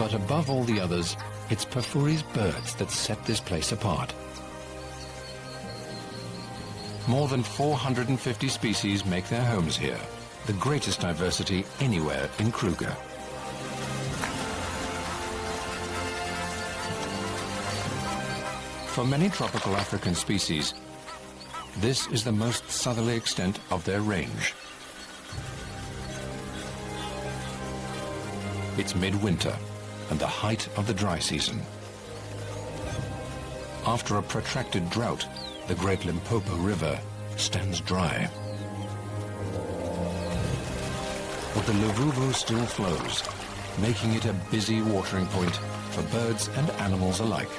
But above all the others, it's Pafuri's birds that set this place apart. More than 450 species make their homes here, the greatest diversity anywhere in Kruger. For many tropical African species, this is the most southerly extent of their range. It's midwinter and the height of the dry season. After a protracted drought, the Great Limpopo River stands dry. But the Luvuvu still flows, making it a busy watering point for birds and animals alike.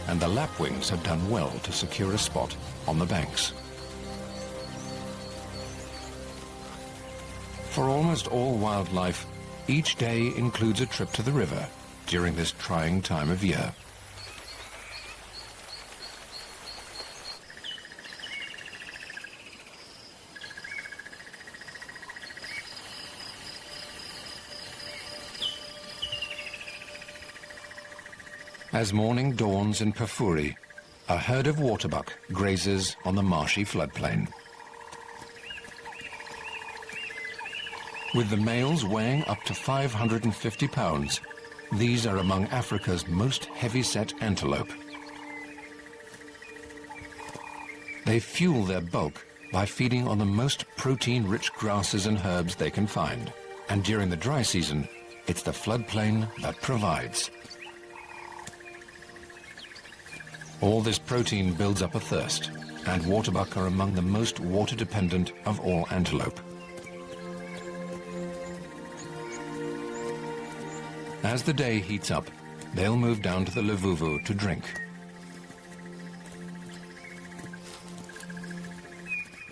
And the lapwings have done well to secure a spot on the banks. For almost all wildlife, each day includes a trip to the river during this trying time of year. As morning dawns in Pafuri, a herd of waterbuck grazes on the marshy floodplain. With the males weighing up to 550 pounds, these are among Africa's most heavy-set antelope. They fuel their bulk by feeding on the most protein-rich grasses and herbs they can find. And during the dry season, it's the floodplain that provides. All this protein builds up a thirst, and waterbuck are among the most water-dependent of all antelope. As the day heats up, they'll move down to the Luvuvu to drink.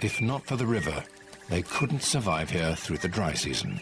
If not for the river, they couldn't survive here through the dry season.